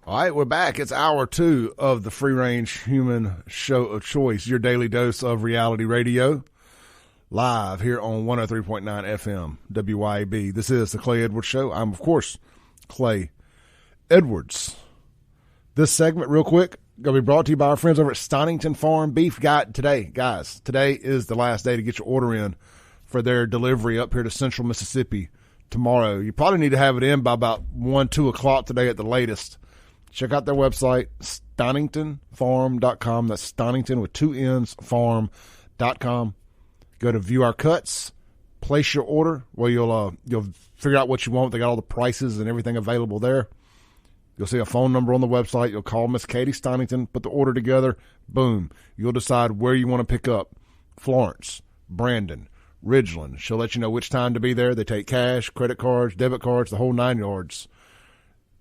All right, we're back. It's hour 2 of the Free Range Human Show of Choice, your daily dose of reality radio, live here on 103.9 FM, WYAB. This is the Clay Edwards Show. I'm, of course, Clay Edwards. This segment, real quick, going to be brought to you by our friends over at Stonington Farm Beef. Today is the last day to get your order in for their delivery up here to Central Mississippi tomorrow. You probably need to have it in by about 1, 2 o'clock today at the latest. Check out their website, stoningtonfarm.com. That's Stonington with 2 N's, farm.com. Go to view our cuts, place your order where you'll figure out what you want. They got all the prices and everything available there. You'll see a phone number on the website. You'll call Miss Katie Stonington, put the order together. Boom. You'll decide where you want to pick up. Florence, Brandon, Ridgeland. She'll let you know which time to be there. They take cash, credit cards, debit cards, the whole 9 yards.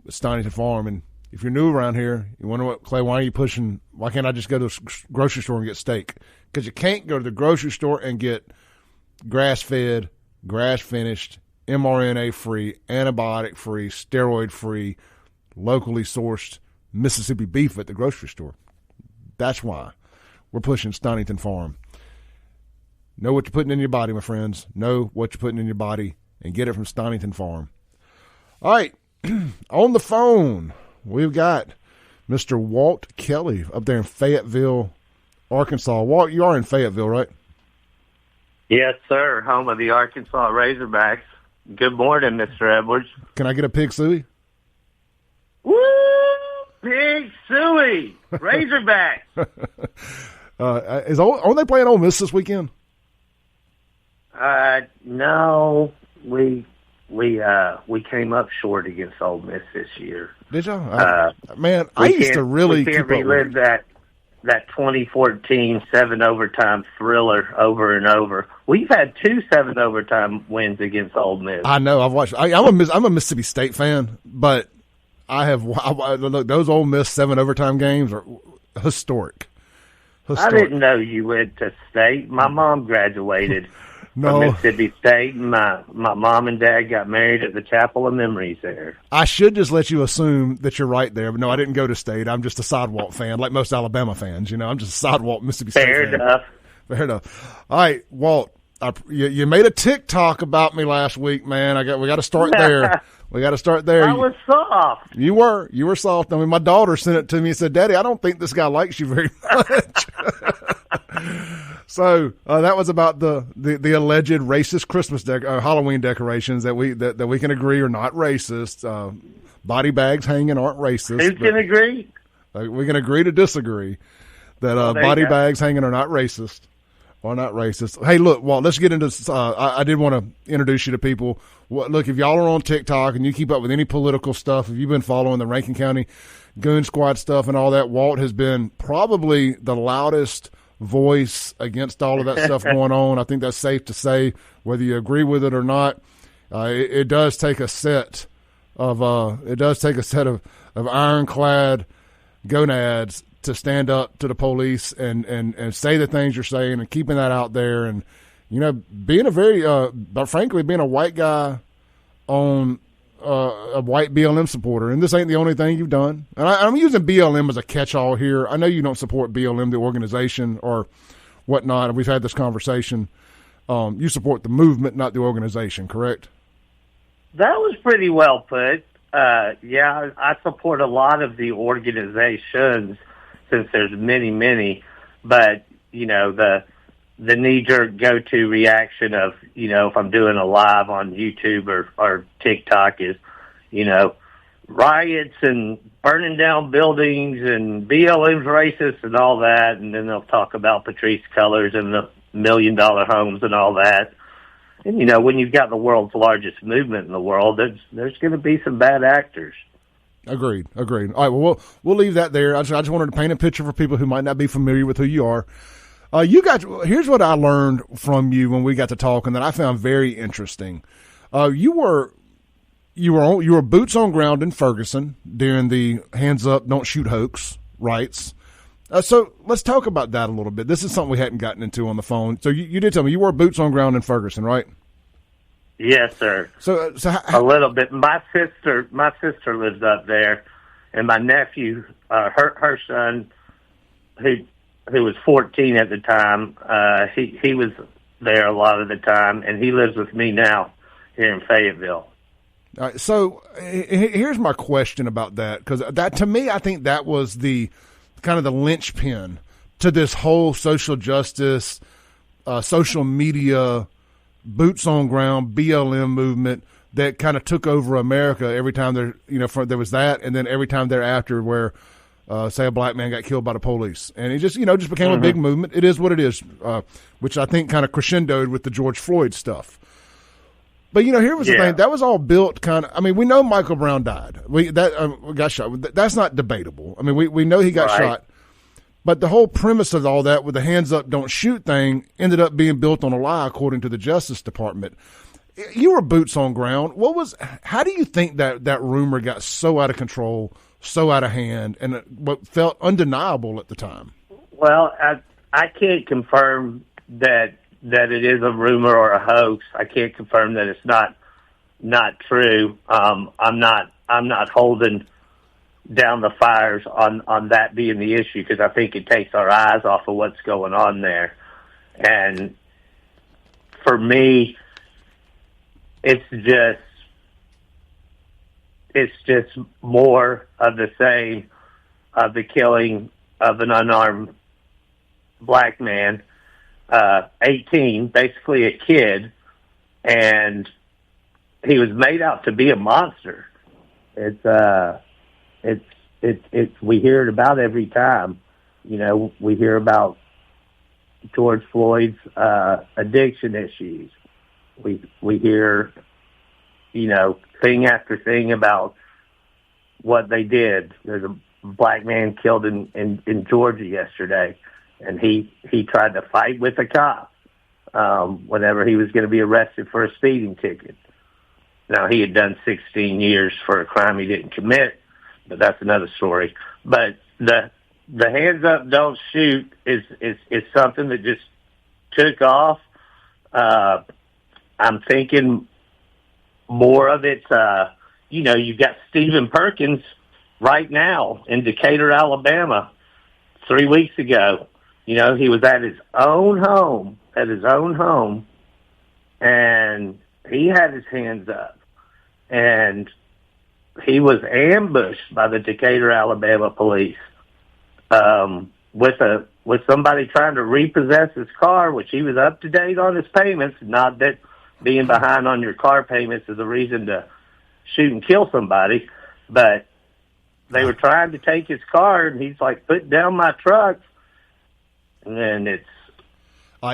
Stonington Farm. And if you're new around here, you wonder what, Clay, why can't I just go to the grocery store and get steak? Because you can't go to the grocery store and get grass-fed, grass-finished, mRNA-free, antibiotic-free, steroid-free, locally sourced Mississippi beef at the grocery store. That's why we're pushing Stonington Farm. Know what you're putting in your body, my friends. Know what you're putting in your body and get it from Stonington Farm. All right, on the phone, we've got Mr. Walt Kelly up there in Fayetteville, Arkansas. Walt, you are in Fayetteville, right? Yes, sir. Home of the Arkansas Razorbacks. Good morning, Mr. Edwards. Can I get a pig suey? Woo! Pig suey! Razorbacks! Aren't they playing Ole Miss this weekend? No. We came up short against Ole Miss this year. Did y'all? Man, I used to really we can't relive that 2014 7-overtime thriller over and over. We've had 2 7-overtime wins against Ole Miss. I know. I've watched. I'm a Mississippi State fan, but look, those Ole Miss 7-overtime games are historic. I didn't know you went to State. My mom graduated from Mississippi State, and my mom and dad got married at the Chapel of Memories there. I should just let you assume that you're right there, but no, I didn't go to State. I'm just a sidewalk fan, like most Alabama fans. I'm just a sidewalk Mississippi State fan. Fair enough. All right, Walt, you made a TikTok about me last week, man. We got to start there. We got to start there. I was soft. You were soft. I mean, my daughter sent it to me and said, "Daddy, I don't think this guy likes you very much." So that was about the alleged racist Christmas Halloween decorations that we can agree are not racist. Body bags hanging aren't racist. Who can agree? We can agree to disagree that body bags hanging are not racist. Are not racist. Hey, look, Walt, let's get into I did want to introduce you to people. Look, if y'all are on TikTok and you keep up with any political stuff, if you've been following the Rankin County Goon Squad stuff and all that, Walt has been probably the loudest voice against all of that stuff going on. I think that's safe to say, whether you agree with it or not. It does take a set of ironclad gonads to stand up to the police and say the things you're saying and keeping that out there, and being a very but frankly being a white guy on a white BLM supporter. And this ain't the only thing you've done. And I'm using BLM as a catch-all here. I know you don't support BLM, the organization, or whatnot. We've had this conversation. You support the movement, not the organization, correct? That was pretty well put. Yeah, I support a lot of the organizations, since there's many, but, the knee-jerk go-to reaction of, if I'm doing a live on YouTube or TikTok is, riots and burning down buildings and BLM's racist and all that, and then they'll talk about Patrice Cullors and the $1 million homes and all that. And, when you've got the world's largest movement in the world, there's going to be some bad actors. Agreed. All right, well, we'll leave that there. I just wanted to paint a picture for people who might not be familiar with who you are. Here's what I learned from you when we got to talking that I found very interesting. You were boots on ground in Ferguson during the hands up, don't shoot hoax riots. So let's talk about that a little bit. This is something we hadn't gotten into on the phone. So you did tell me you were boots on ground in Ferguson, right? Yes, sir. So a little bit. My sister lives up there, And my nephew, her son, who was 14 at the time, he was there a lot of the time, and he lives with me now here in Fayetteville. All right, so here's my question about that, because that, to me, I think that was the kind of the linchpin to this whole social justice, social media, boots on ground, BLM movement that kind of took over America every time there was that, and then every time thereafter where, say, a black man got killed by the police, and it just became a big movement. It is what it is, which I think kind of crescendoed with the George Floyd stuff. But here was the thing, that was all built kind of. I mean, we know Michael Brown died. We got shot. That's not debatable. I mean, we know he got shot. But the whole premise of all that with the hands up, don't shoot thing ended up being built on a lie, according to the Justice Department. You were boots on ground. How do you think that rumor got so out of control, so out of hand, and what felt undeniable at the time? Well, I can't confirm that it is a rumor or a hoax. I can't confirm that it's not true. I'm not holding down the fires on that being the issue, because I think it takes our eyes off of what's going on there. And for me, it's just more of the same of the killing of an unarmed black man, 18, basically a kid, and he was made out to be a monster. We hear it about every time. We hear about George Floyd's addiction issues. We hear, thing after thing about what they did. There's a black man killed in Georgia yesterday, and he tried to fight with a cop whenever he was going to be arrested for a speeding ticket. Now, he had done 16 years for a crime he didn't commit, but that's another story. But the hands up, don't shoot is something that just took off. I'm thinking more of it. You've got Stephen Perkins right now in Decatur, Alabama. 3 weeks ago, he was at his own home, and he had his hands up, and he was ambushed by the Decatur, Alabama police with somebody trying to repossess his car, which he was up to date on his payments. Not that being behind on your car payments is a reason to shoot and kill somebody, but they were trying to take his car, and he's like, "Put down my truck," and then it's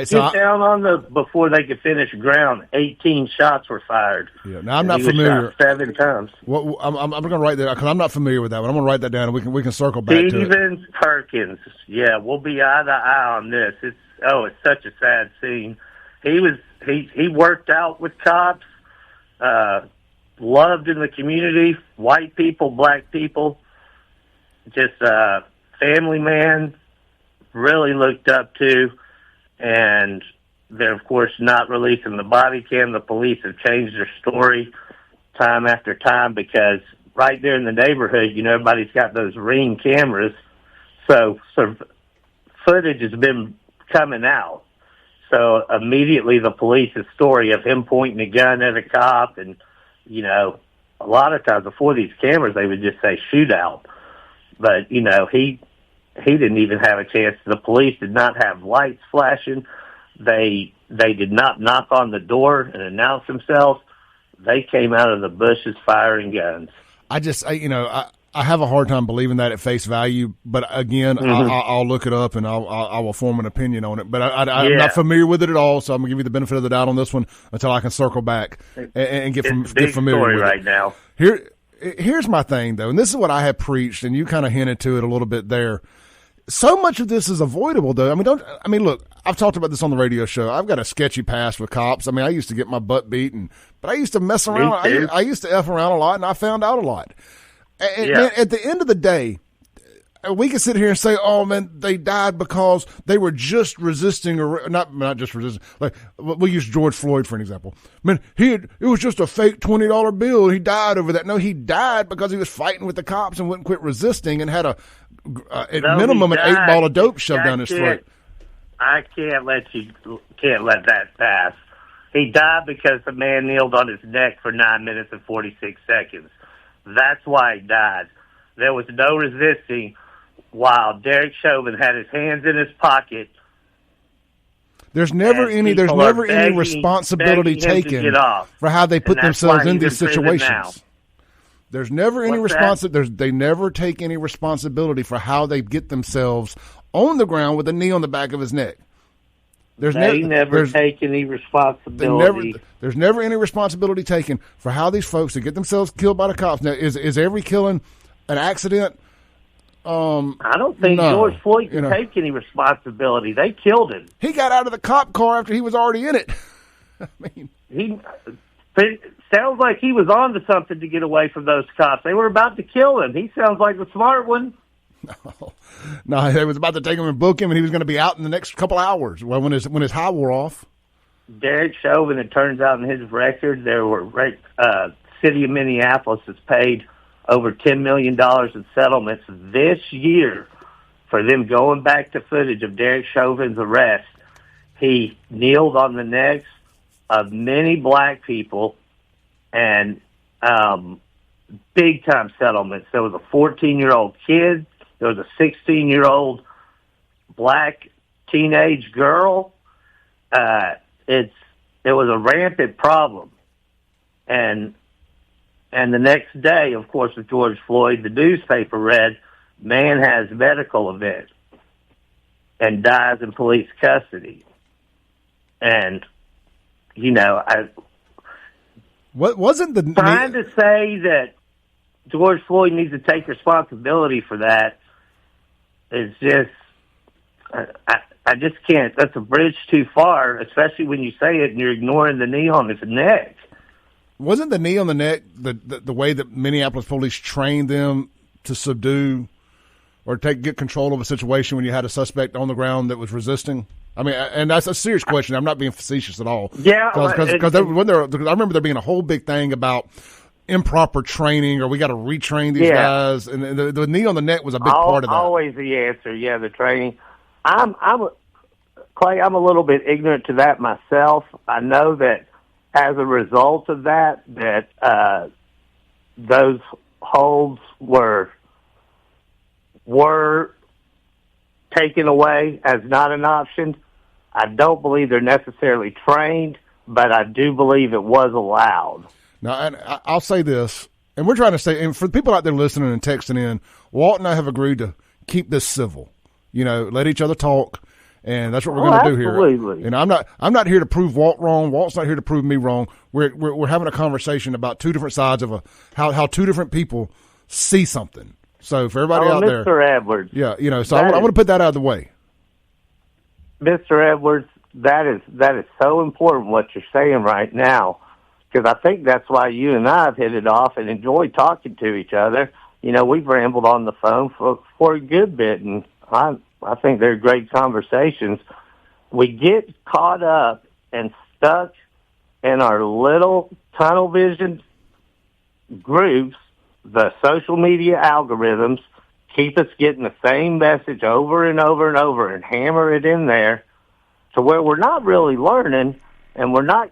get down on before they could finish ground. 18 shots were fired. Yeah, now I'm not familiar. 7 times. Well, I'm going to write that because I'm not familiar with that one. I'm going to write that down, and we can circle back to it. Stephen Perkins. Yeah, we'll be eye to eye on this. It's such a sad scene. He worked out with cops, loved in the community, white people, black people, just a family man, really looked up to. And they're, of course, not releasing the body cam. The police have changed their story time after time because right there in the neighborhood, everybody's got those Ring cameras. So footage has been coming out. So immediately the police's story of him pointing a gun at a cop, and, a lot of times before these cameras, they would just say shootout. But, he didn't even have a chance. The police did not have lights flashing. They did not knock on the door and announce themselves. They came out of the bushes firing guns. I have a hard time believing that at face value, but again, I'll look it up and I will form an opinion on it. But I'm not familiar with it at all, so I'm gonna give you the benefit of the doubt on this one until I can circle back and get familiar with right it. Now. Here's my thing though, and this is what I have preached, and you kind of hinted to it a little bit there. So much of this is avoidable, though. Look, I've talked about this on the radio show. I've got a sketchy past with cops. I used to get my butt beaten, but I used to mess around. I used to F around a lot, and I found out a lot. And man, at the end of the day, we can sit here and say, "Oh man, they died because they were just resisting, or not just resisting." Like we'll use George Floyd for an example. Man, it was just a fake $20 bill. He died over that. No, he died because he was fighting with the cops and wouldn't quit resisting, and had at minimum an 8-ball of dope shoved down his throat. I can't let that pass. He died because the man kneeled on his neck for 9 minutes and 46 seconds. That's why he died. There was no resisting while Derek Chauvin had his hands in his pocket. There's never any responsibility taken for how they put themselves in these situations. There's never any they never take any responsibility for how they get themselves on the ground with a knee on the back of his neck. They never take any responsibility. There's never any responsibility taken for how these folks that get themselves killed by the cops. Now, is every killing an accident? I don't think George Floyd can take any responsibility. They killed him. He got out of the cop car after he was already in it. I mean, it sounds like he was on to something to get away from those cops. They were about to kill him. He sounds like the smart one. No, they was about to take him and book him, and he was going to be out in the next couple hours. Well, when his high wore off. Derek Chauvin, it turns out in his record, city of Minneapolis has paid over $10 million in settlements this year for them going back to footage of Derek Chauvin's arrest. He kneeled on the necks of many black people, and big-time settlements. There was a 14-year-old kid. There was a 16-year-old black teenage girl. It was a rampant problem. And the next day, of course, with George Floyd, the newspaper read, man has medical event and dies in police custody. And, what wasn't the trying to say that George Floyd needs to take responsibility for that is just, I just can't. That's a bridge too far, especially when you say it and you're ignoring the knee on his neck. Wasn't the knee on the neck the way that Minneapolis police trained them to subdue or get control of a situation when you had a suspect on the ground that was resisting? I mean, and that's a serious question. I'm not being facetious at all. Yeah, because I remember there being a whole big thing about improper training, or we got to retrain these guys, and the knee on the neck was a big part of that. Always the answer, the training. Clay, I'm a little bit ignorant to that myself. I know that as a result of that those holds were taken away as not an option. I don't believe they're necessarily trained, but I do believe it was allowed. Now, and I'll say this, and we're trying to say, and for the people out there listening and texting in, Walt and I have agreed to keep this civil. Let each other talk, and that's what we're going to do here. Absolutely. And I'm not here to prove Walt wrong. Walt's not here to prove me wrong. We're having a conversation about two different sides of how two different people see something. So for everybody out there, Mr. Edwards. Yeah, so I want to put that out of the way. Mr. Edwards, that is so important what you're saying right now, because I think that's why you and I have hit it off and enjoyed talking to each other. We've rambled on the phone for a good bit, and I think they're great conversations. We get caught up and stuck in our little tunnel vision groups. The social media algorithms keep us getting the same message over and over and over and hammer it in there to where we're not really learning and we're not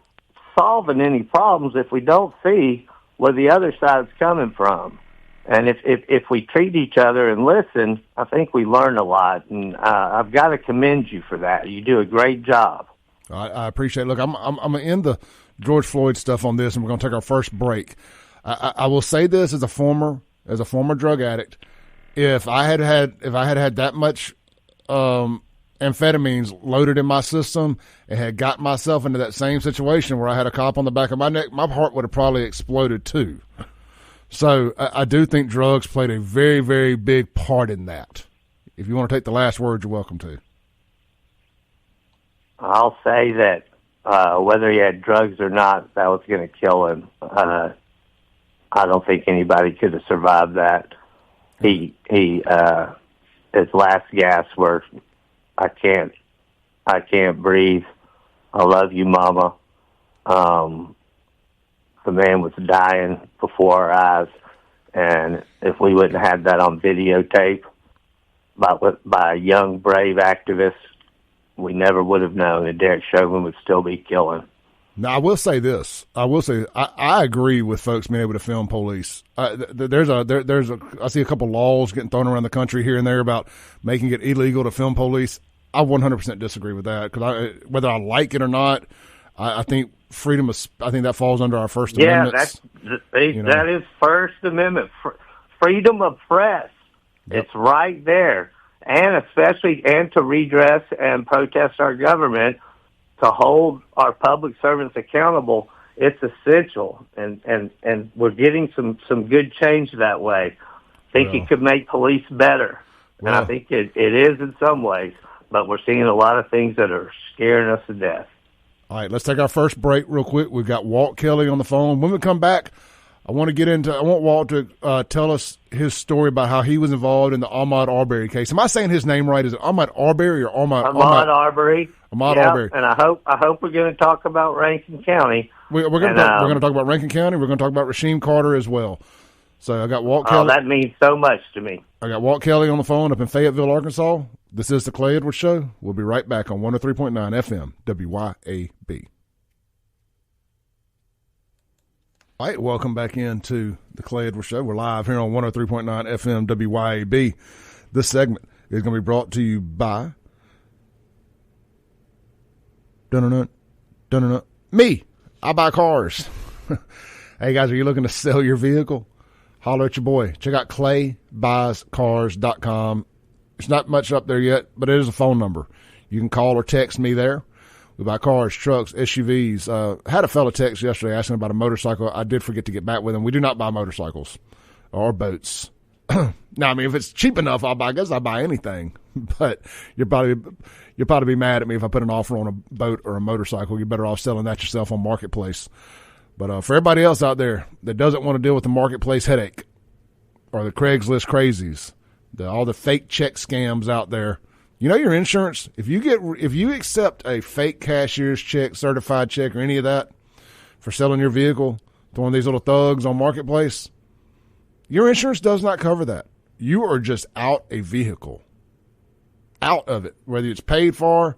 solving any problems if we don't see where the other side's coming from. And if we treat each other and listen, I think we learn a lot. And I've got to commend you for that. You do a great job. I appreciate it. Look, I'm going to end the George Floyd stuff on this, and we're going to take our first break. I will say this as a former drug addict, if I had that much amphetamines loaded in my system and had got myself into that same situation where I had a cop on the back of my neck, my heart would have probably exploded too. So I do think drugs played a very, very big part in that. If you want to take the last word, you're welcome to. I'll say that whether he had drugs or not, that was going to kill him. I don't think anybody could have survived that. He his last gasp were, I can't breathe. I love you, Mama. The man was dying before our eyes, and if we wouldn't have had that on videotape by a young, brave activist, we never would have known that Derek Chauvin would still be killing. Now, I will say this. I agree with folks being able to film police. I see a couple laws getting thrown around the country here and there about making it illegal to film police. I 100% disagree with that, because whether I like it or not, I think freedom of, I think that falls under our First Amendment. That is First Amendment. Freedom of press. Yep. It's right there. And especially, and to redress and protest our government, to hold our public servants accountable, it's essential. And we're getting some good change that way. I think it could make police better. And I think it is in some ways. But we're seeing a lot of things that are scaring us to death. All right, let's take our first break real quick. We've got Walt Kelly on the phone. When we come back, I want Walt to tell us his story about how he was involved in the Ahmaud Arbery case. Am I saying his name right? Is it Ahmaud Arbery or Ahmaud Arbery? Ahmaud Arbery. And I hope we're going to talk about Rankin County. We're going to talk about Rankin County. We're going to talk about Rasheem Carter as well. So I got Walt Kelly. Oh, that means so much to me. I got Walt Kelly on the phone up in Fayetteville, Arkansas. This is the Clay Edwards Show. We'll be right back on 103.9 FM WYAB. All right, welcome back into the Clay Edwards Show. We're live here on 103.9 FM WYAB. This segment is going to be brought to you by me. I buy cars. Hey, guys, are you looking to sell your vehicle? Holler at your boy. Check out claybuyscars.com. It's not much up there yet, but it is a phone number. You can call or text me there. We buy cars, trucks, SUVs. I had a fella text yesterday asking about a motorcycle. I did forget to get back with him. We do not buy motorcycles or boats. Now, I mean, if it's cheap enough, I guess I'll buy anything. But you'll probably be mad at me if I put an offer on a boat or a motorcycle. You're better off selling that yourself on Marketplace. But for everybody else out there that doesn't want to deal with the Marketplace headache or the Craigslist crazies, all the fake check scams out there, your insurance, if you accept a fake cashier's check, certified check, or any of that for selling your vehicle to one of these little thugs on Marketplace, your insurance does not cover that. You are just out a vehicle. Out of it. Whether it's paid for,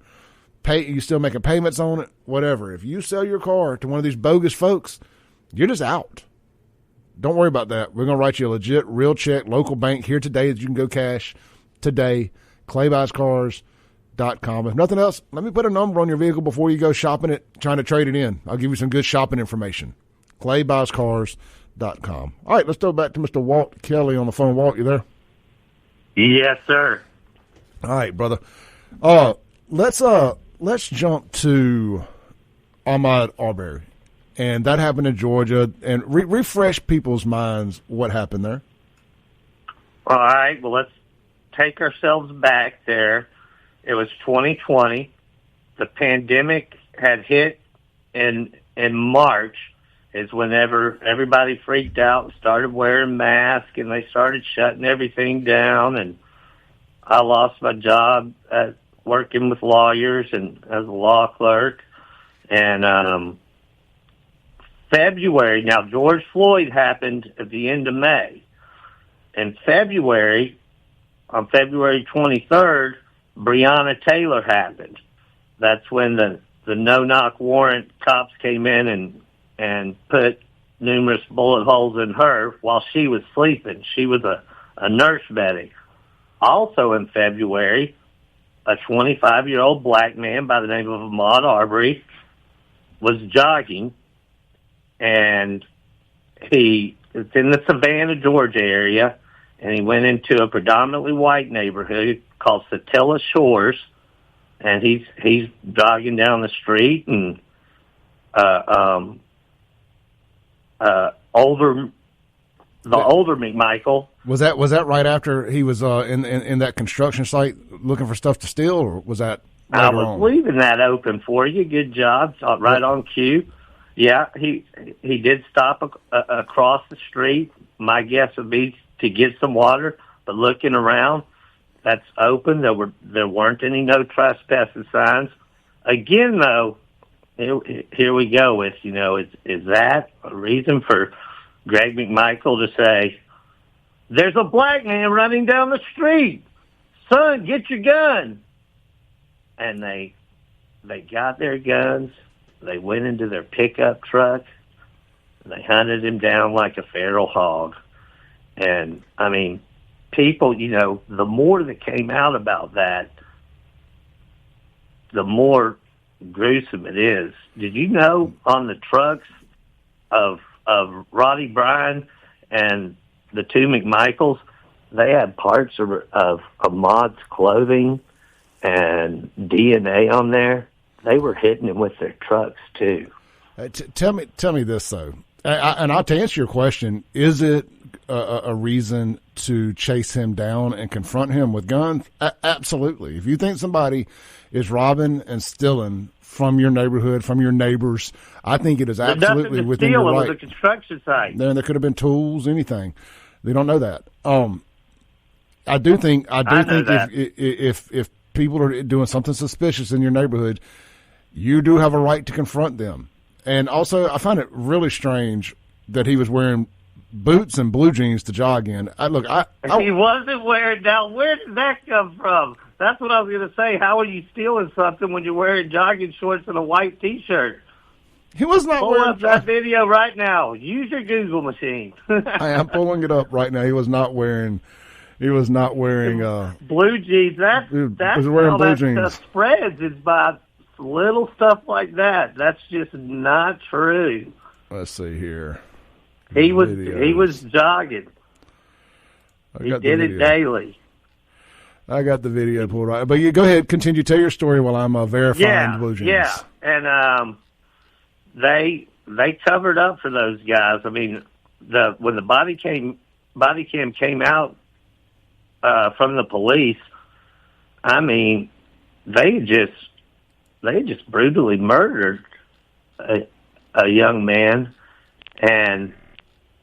you still making payments on it, whatever. If you sell your car to one of these bogus folks, you're just out. Don't worry about that. We're going to write you a legit, real check, local bank here today that you can go cash today. claybuyscars.com. If nothing else, let me put a number on your vehicle before you go shopping it, trying to trade it in. I'll give you some good shopping information. claybuyscars.com. All right, let's go back to Mr. Walt Kelly on the phone. Walt, you there? Yes, sir. All right, brother. Let's jump to Ahmaud Arbery. And that happened in Georgia. And refresh people's minds what happened there. All right, well, let's take ourselves back there. It was 2020. The pandemic had hit in March, is whenever everybody freaked out and started wearing masks, and they started shutting everything down. And I lost my job at working with lawyers and as a law clerk. And February, now George Floyd happened at the end of May. In February, on February 23rd, Breonna Taylor happened. That's when the no-knock warrant cops came in and put numerous bullet holes in her while she was sleeping. She was a nurse medic. Also in February, a 25-year-old black man by the name of Ahmaud Arbery was jogging, and it's in the Savannah, Georgia area, and he went into a predominantly white neighborhood called Satilla Shores, and he's jogging down the street, and older McMichael. Was that right after he was in that construction site looking for stuff to steal, or was that later on? I was leaving that open for you. Good job. Right on cue. Yeah, he did stop across the street. My guess would be to get some water, but looking around, That's open. There weren't any no trespassing signs. Again, though, here we go with, is that a reason for Greg McMichael to say, there's a black man running down the street. Son, get your gun. And they got their guns. They went into their pickup truck. And they hunted him down like a feral hog. And, I mean, people, the more that came out about that, the more gruesome it is. Did you know on the trucks of Roddy Bryan and the two McMichaels, they had parts of Ahmaud's clothing and DNA on there? They were hitting him with their trucks too. Tell me this though, and I'll to answer your question: is it a reason to chase him down and confront him with guns? Absolutely. If you think somebody is robbing and stealing from your neighborhood, from your neighbors, I think it is absolutely within your right. It was a construction site. There could have been tools, anything. They don't know that. I do think if people are doing something suspicious in your neighborhood, you do have a right to confront them. And also, I find it really strange that he was wearing boots and blue jeans to jog in. He wasn't wearing. Now, where did that come from? That's what I was going to say. How are you stealing something when you're wearing jogging shorts and a white T-shirt? He was not Pull wearing. Up that video right now. Use your Google machine. I am pulling it up right now. He was not wearing. Blue jeans. That's wearing how blue that jeans. Stuff spreads. It's by little stuff like that. That's just not true. Let's see here. He was jogging. He did it daily. I got the video pulled right. But you go ahead, continue. Tell your story while I'm verifying the blue jeans. Yeah, and they covered up for those guys. I mean, when the body cam came out from the police, I mean, they just brutally murdered a young man, and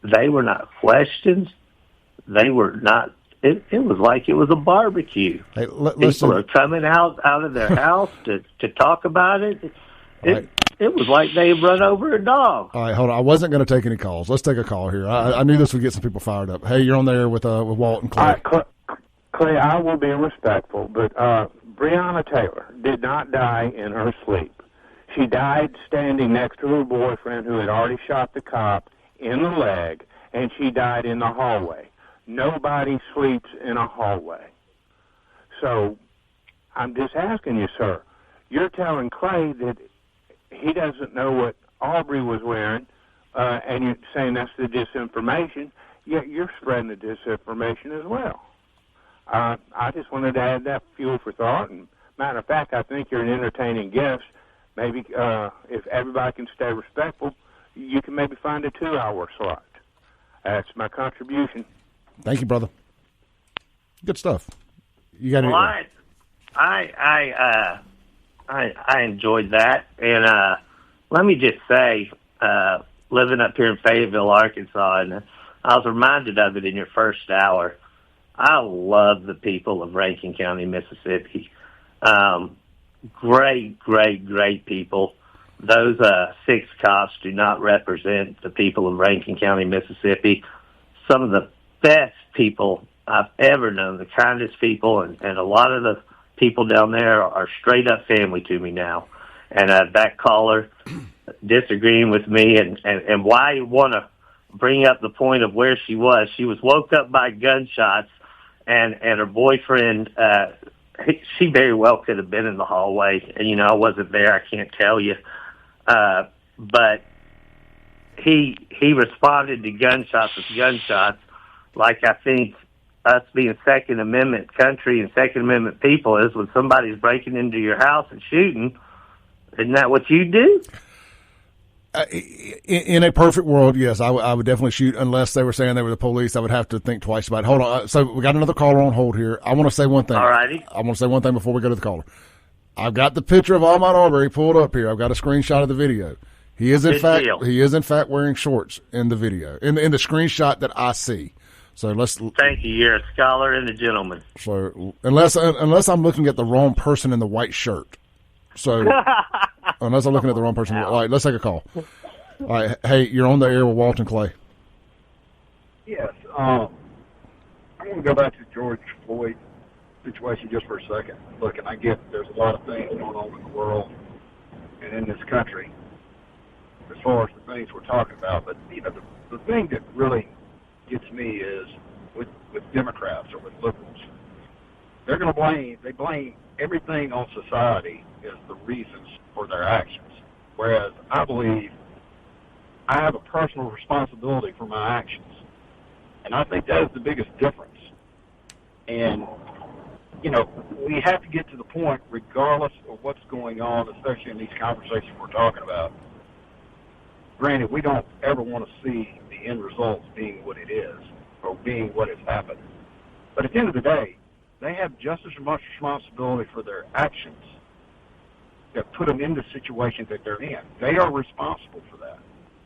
they were not questioned. They were not. It was like it was a barbecue. Hey, People are coming out of their house to talk about it. It was like they run over a dog. All right, hold on. I wasn't going to take any calls. Let's take a call here. I knew this would get some people fired up. Hey, you're on there with Walt and Clay. Clay, I will be respectful, but Breonna Taylor did not die in her sleep. She died standing next to her boyfriend who had already shot the cop in the leg, and she died in the hallway. Nobody sleeps in a hallway. So I'm just asking you, sir, you're telling Clay that he doesn't know what Arbery was wearing, and you're saying that's the disinformation, yet you're spreading the disinformation as well. I just wanted to add that fuel for thought. And matter of fact, I think you're an entertaining guest. Maybe if everybody can stay respectful, you can maybe find a 2-hour slot. That's my contribution. Thank you, brother. Good stuff. You got I enjoyed that, and let me just say, living up here in Fayetteville, Arkansas, and I was reminded of it in your first hour. I love the people of Rankin County, Mississippi. Great, great, great people. Those 6 cops do not represent the people of Rankin County, Mississippi. Some of the best people I've ever known, the kindest people, and a lot of the people down there are straight up family to me now. And that caller disagreeing with me and why you want to bring up the point of where she was. She was woke up by gunshots, and her boyfriend, she very well could have been in the hallway. And, I wasn't there. I can't tell you. But he responded to gunshots with gunshots, like I think us being Second Amendment country and Second Amendment people is when somebody's breaking into your house and shooting. Isn't that what you do? In a perfect world, yes, I would definitely shoot unless they were saying they were the police. I would have to think twice about it. Hold on. So we got another caller on hold here. I want to say one thing. All righty. I want to say one thing before we go to the caller. I've got the picture of Ahmaud Arbery pulled up here. I've got a screenshot of the video. He is in fact wearing shorts in the video, in the screenshot that I see. So let's. Thank you. You're a scholar and a gentleman. So unless I'm looking at the wrong person in the white shirt. So unless I'm looking at the wrong person. All right, let's take a call. All right, hey, you're on the air with Walt and Clay. Yes. I'm going to go back to the George Floyd situation just for a second. Look, and I get there's a lot of things going on in the world and in this country as far as the things we're talking about. But, the thing that really gets me is with Democrats or with liberals. They're going to blame everything on society as the reasons for their actions. Whereas I believe I have a personal responsibility for my actions. And I think that is the biggest difference. And, we have to get to the point, regardless of what's going on, especially in these conversations we're talking about. Granted, we don't ever want to see the end results being what it is or being what has happened. But at the end of the day, they have just as much responsibility for their actions that put them in the situation that they're in. They are responsible for that.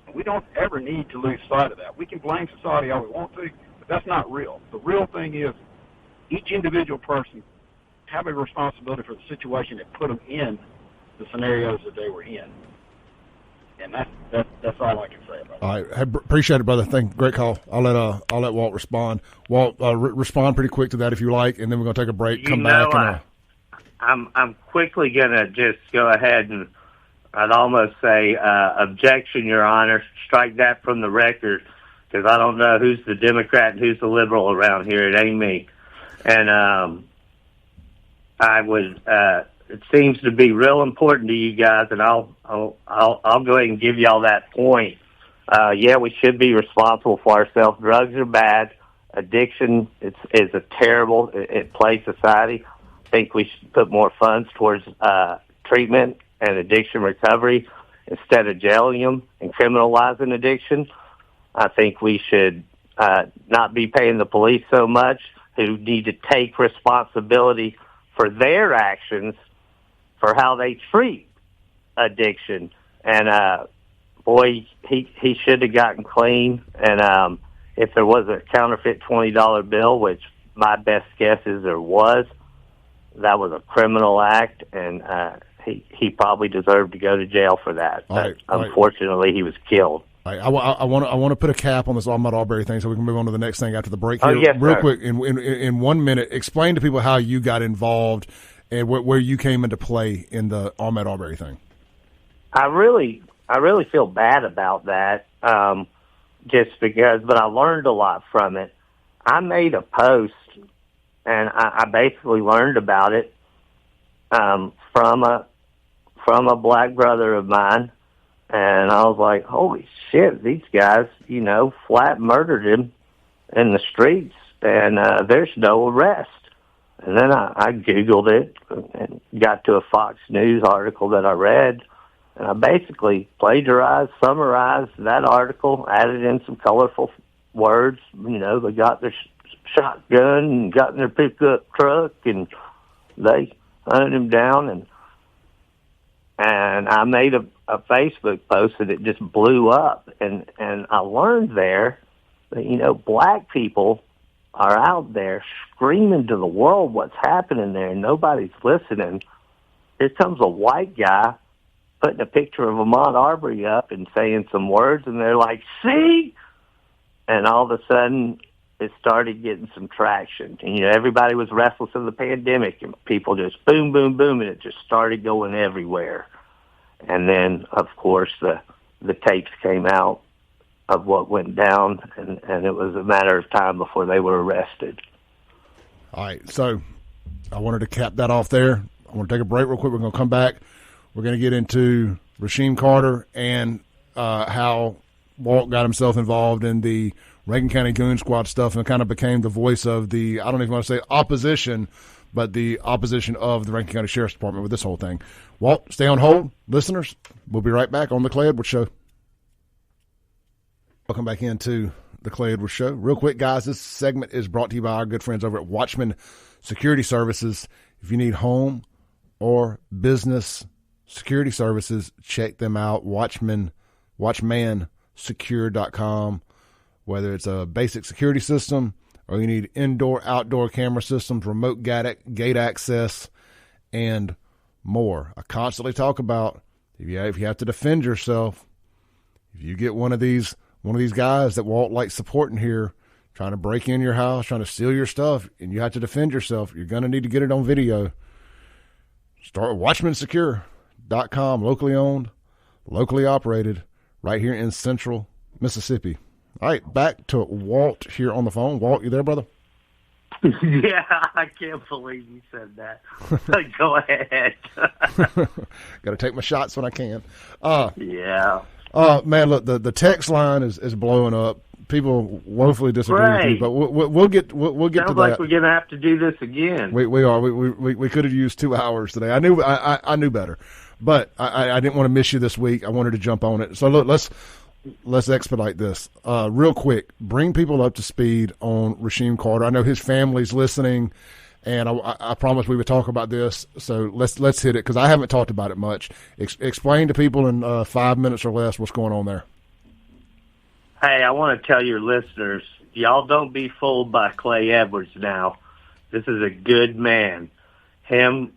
And we don't ever need to lose sight of that. We can blame society all we want to, but that's not real. The real thing is each individual person have a responsibility for the situation that put them in the scenarios that they were in. And that's all I can say about it. All right, appreciate it, brother. Great call. I'll let Walt respond. Walt, respond pretty quick to that if you like, and then we're gonna take a break. Come back. I'm quickly gonna just go ahead and I'd almost say objection, Your Honor. Strike that from the record because I don't know who's the Democrat and who's the liberal around here. It ain't me. And I would. It seems to be real important to you guys, and I'll go ahead and give y'all that point. Yeah, we should be responsible for ourselves. Drugs are bad. Addiction is a terrible. It plays society. I think we should put more funds towards treatment and addiction recovery instead of jailing them and criminalizing addiction. I think we should not be paying the police so much, who need to take responsibility for their actions for how they treat addiction. And, boy, he should have gotten clean. And if there was a counterfeit $20 bill, which my best guess is there was, that was a criminal act, and he probably deserved to go to jail for that. But unfortunately, he was killed. I want to put a cap on this Ahmaud Arbery thing so we can move on to the next thing after the break here. Yes, real sir. Quick, in 1 minute, explain to people how you got involved and where you came into play in the Ahmaud Arbery thing. I really feel bad about that, just because, but I learned a lot from it. I made a post, and I basically learned about it from a black brother of mine. And I was like, holy shit, these guys, flat murdered him in the streets, and there's no arrest. And then I Googled it and got to a Fox News article that I read, and I basically plagiarized, summarized that article, added in some colorful words. They got their shotgun and got in their pickup truck, and they hunted him down, and I made a Facebook post and it just blew up. And I learned there that, black people are out there screaming to the world what's happening there, and nobody's listening. Here comes a white guy putting a picture of Ahmaud Arbery up and saying some words, and they're like, see? And all of a sudden, it started getting some traction. And, everybody was restless in the pandemic, and people just boom, boom, boom, and it just started going everywhere. And then, of course, the tapes came out of what went down, and it was a matter of time before they were arrested. All right, so I wanted to cap that off there. I want to take a break real quick. We're going to come back. We're going to get into Rasheem Carter and how Walt got himself involved in the Rankin County Goon Squad stuff and kind of became the voice of the, I don't even want to say opposition, but the opposition of the Rankin County Sheriff's Department with this whole thing. Walt, stay on hold. Listeners, we'll be right back on The Clay Edwards Show. Welcome back into The Clay Edwards Show. Real quick, guys, this segment is brought to you by our good friends over at Watchman Security Services. If you need home or business security services, check them out, watchmansecure.com. Whether it's a basic security system, or you need indoor, outdoor camera systems, remote gate access, and more. I constantly talk about if you have to defend yourself, if you get one of these guys that Walt likes supporting here, trying to break in your house, trying to steal your stuff, and you have to defend yourself, you're going to need to get it on video. Start WatchmanSecure.com, locally owned, locally operated, right here in Central Mississippi. All right, back to Walt here on the phone. Walt, you there, brother? Yeah, I can't believe you said that. Go ahead. Got to take my shots when I can. Yeah. Man, look, the text line is blowing up. People woefully disagree with you, but we'll get to that. Sounds like we're going to have to do this again. We are. We could have used 2 hours today. I knew better, but I didn't want to miss you this week. I wanted to jump on it. So look, let's expedite this real quick. Bring people up to speed on Rasheem Carter. I know his family's listening, and I promised we would talk about this. So let's hit it because I haven't talked about it much. Explain to people in 5 minutes or less what's going on there. Hey, I want to tell your listeners, y'all don't be fooled by Clay Edwards now. This is a good man. Him,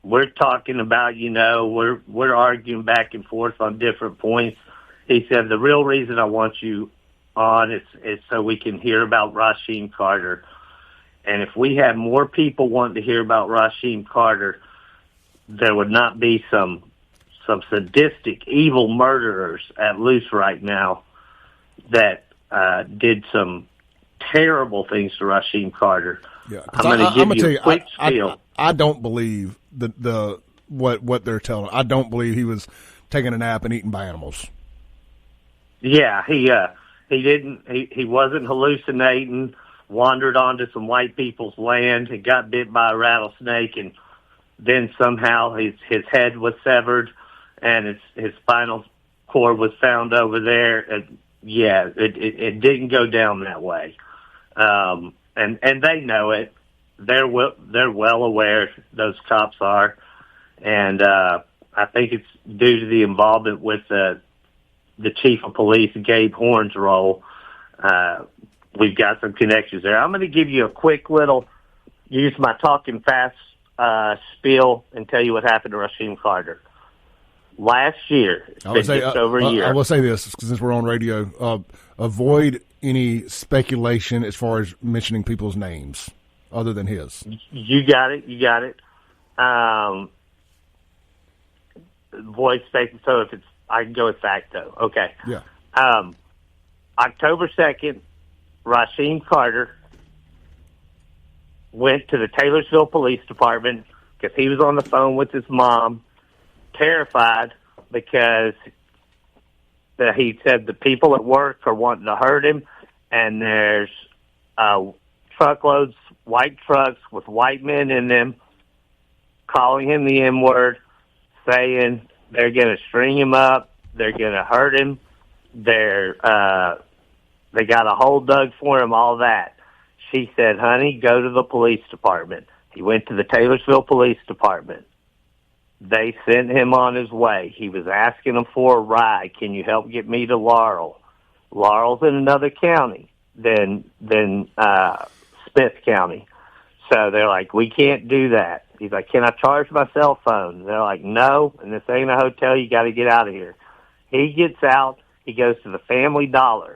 we're talking about, we're arguing back and forth on different points. He said, the real reason I want you on is so we can hear about Rasheem Carter. And if we had more people wanting to hear about Rasheem Carter, there would not be some sadistic, evil murderers at loose right now that did some terrible things to Rasheem Carter. Yeah, I'm going to give you a quick spiel. I don't believe what they're telling. I don't believe he was taking a nap and eaten by animals. Yeah, he didn't. He wasn't hallucinating. Wandered onto some white people's land and got bit by a rattlesnake, and then somehow his head was severed and his spinal cord was found over there. And yeah, it didn't go down that way. And they know it. They're well aware, those cops are. And I think it's due to the involvement with the chief of police, Gabe Horn's role. We've got some connections there. I'm going to give you a quick little, use my talking fast spiel and tell you what happened to Rasheem Carter. Last year, it's been just over a year. I will say this, since we're on radio, avoid any speculation as far as mentioning people's names other than his. You got it. Avoid speculation. So if I can go with facto. Okay. Yeah. October 2nd, Rasheem Carter went to the Taylorsville Police Department because he was on the phone with his mom, terrified because he said the people at work are wanting to hurt him, and there's truckloads, white trucks with white men in them, calling him the N-word, saying they're going to string him up, they're going to hurt him, they got a hole dug for him, all that. She said, honey, go to the police department. He went to the Taylorsville Police Department. They sent him on his way. He was asking them for a ride. Can you help get me to Laurel? Laurel's in another county than Smith County. So they're like, we can't do that. He's like, can I charge my cell phone? They're like, no, and this ain't a hotel. You got to get out of here. He gets out. He goes to the Family Dollar.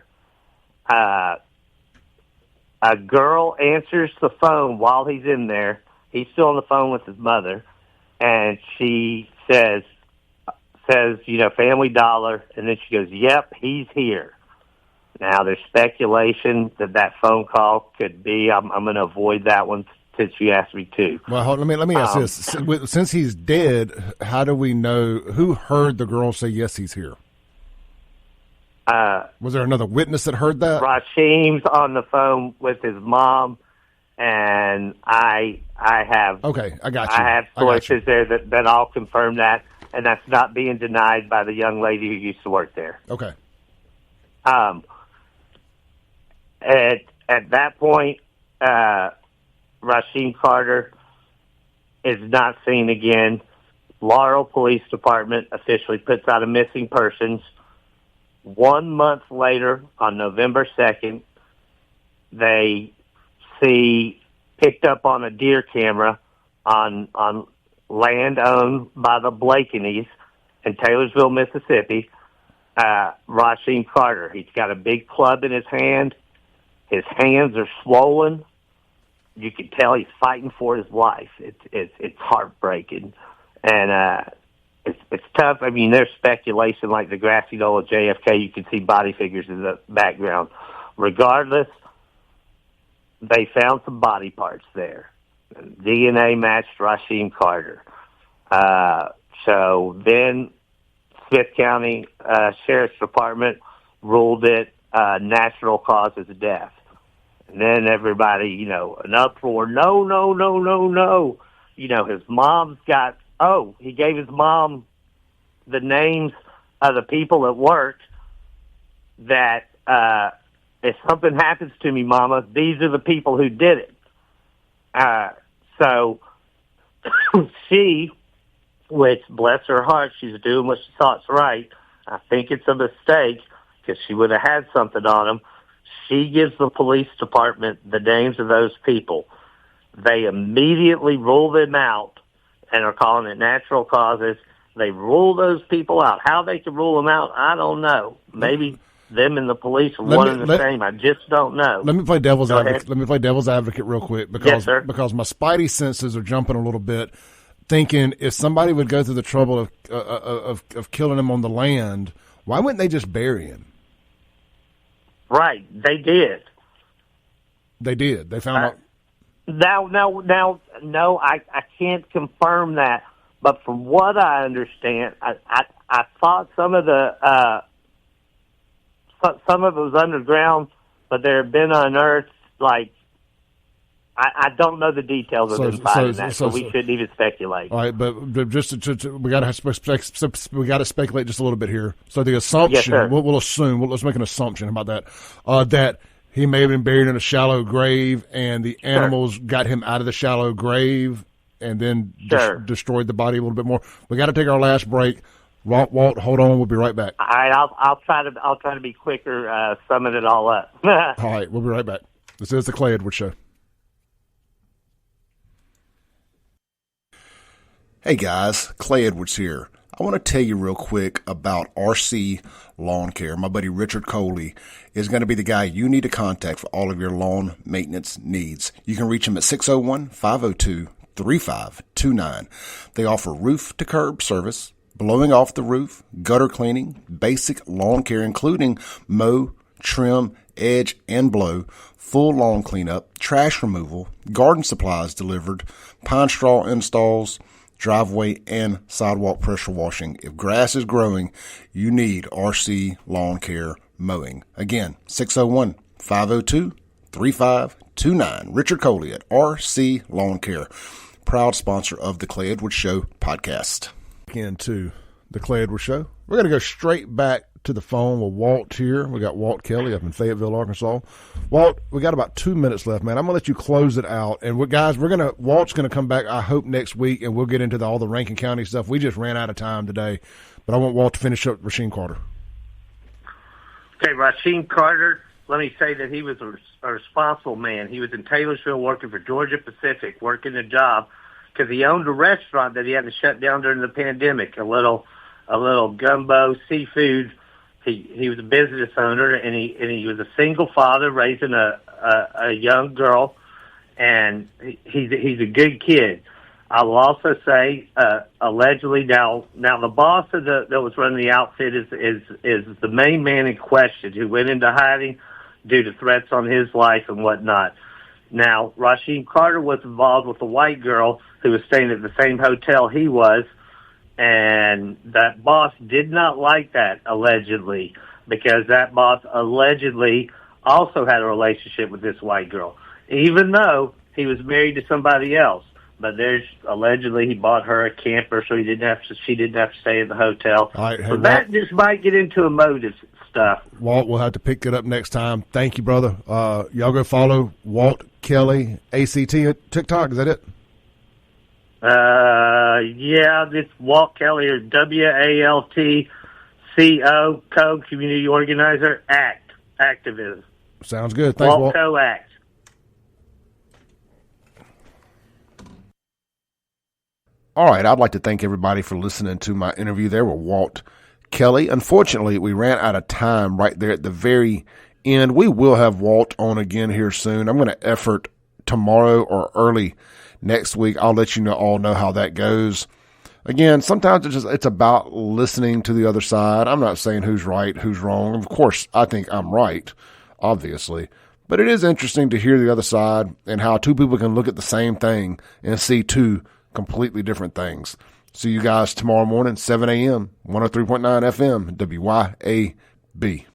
A girl answers the phone while he's in there. He's still on the phone with his mother, and she says, Family Dollar, and then she goes, yep, he's here. Now, there's speculation that phone call could be. I'm going to avoid that one since you asked me to. Well, let me ask this. Since he's dead, how do we know who heard the girl say, yes, he's here? Was there another witness that heard that? Rasheem's on the phone with his mom, and I have okay, I got you. I have sources there that all confirm that, and that's not being denied by the young lady who used to work there. Okay. At that point, Rasheem Carter is not seen again. Laurel Police Department officially puts out a missing persons. 1 month later, on November 2nd, they see picked up on a deer camera on land owned by the Blakeneys in Taylorsville, Mississippi, Rasheem Carter. He's got a big club in his hand. His hands are swollen. You can tell he's fighting for his life. It's heartbreaking, and it's tough. I mean, there's speculation like the grassy knoll of JFK. You can see body figures in the background. Regardless, they found some body parts there. DNA matched Rasheem Carter. So then Smith County Sheriff's Department ruled it natural causes of death. And then everybody, an uproar. No. His mom's got, he gave his mom the names of the people at work that, if something happens to me, Mama, these are the people who did it. So she, which, bless her heart, she's doing what she thought's right. I think it's a mistake because she would have had something on him. She gives the police department the names of those people. They immediately rule them out and are calling it natural causes. They rule those people out. How they can rule them out, I don't know. Maybe them and the police are one and the same. I just don't know. Let me play devil's advocate. Let me play devil's advocate real quick because yes, because my spidey senses are jumping a little bit, thinking if somebody would go through the trouble of killing him on the land, why wouldn't they just bury him? Right, they did. They did. They found out. No, I can't confirm that. But from what I understand, I thought some of it was underground, but there have been unearthed, I don't know the details of them finding that, so we shouldn't even speculate. All right, but just we got to speculate just a little bit here. So the assumption, yes, we'll assume, let's make an assumption about that, that he may have been buried in a shallow grave, and the animals got him out of the shallow grave, and then destroyed the body a little bit more. We got to take our last break. Walt, hold on. We'll be right back. All right, I'll try to be quicker, summing it all up. All right, we'll be right back. This is the Clay Edwards Show. Hey guys, Clay Edwards here. I want to tell you real quick about RC Lawn Care. My buddy Richard Coley is going to be the guy you need to contact for all of your lawn maintenance needs. You can reach him at 601-502-3529. They offer roof to curb service, blowing off the roof, gutter cleaning, basic lawn care, including mow, trim, edge, and blow, full lawn cleanup, trash removal, garden supplies delivered, pine straw installs, driveway and sidewalk pressure washing. If grass is growing, you need RC Lawn Care Mowing. Again, 601-502-3529. Richard Coley at RC Lawn Care, proud sponsor of the Clay Edwards Show podcast. Into the Clay Edwards Show. We're going to go straight back to the phone with Walt here. We got Walt Kelly up in Fayetteville, Arkansas. Walt, we got about 2 minutes left, man. I'm gonna let you close it out, and Walt's gonna come back, I hope, next week, and we'll get into all the Rankin County stuff. We just ran out of time today, but I want Walt to finish up Rasheem Carter. Okay, Rasheem Carter. Let me say that he was a responsible man. He was in Taylorsville working for Georgia Pacific, working a job because he owned a restaurant that he had to shut down during the pandemic. A little gumbo seafood. He was a business owner, and he was a single father raising a young girl, and he's a good kid. I will also say, allegedly, now the boss of that was running the outfit is the main man in question, who went into hiding due to threats on his life and whatnot. Now, Rasheem Carter was involved with a white girl who was staying at the same hotel he was. And that boss did not like that, allegedly, because that boss allegedly also had a relationship with this white girl, even though he was married to somebody else. But allegedly he bought her a camper so she didn't have to stay at the hotel. All right, hey, so that just might get into emotive stuff. Walt, we'll have to pick it up next time. Thank you, brother. Y'all go follow Walt Kelly, ACT at TikTok. Is that it? Yeah, it's Walt Kelly, or WALTCO, community organizer, activism. Sounds good. Thanks, Walt. Walt Co-Act. All right, I'd like to thank everybody for listening to my interview there with Walt Kelly. Unfortunately, we ran out of time right there at the very end. We will have Walt on again here soon. I'm going to effort tomorrow or early next week. I'll let you all know how that goes. Again, sometimes it's about listening to the other side. I'm not saying who's right, who's wrong. Of course, I think I'm right, obviously. But it is interesting to hear the other side and how two people can look at the same thing and see two completely different things. See you guys tomorrow morning, 7 a.m., 103.9 FM, WYAB.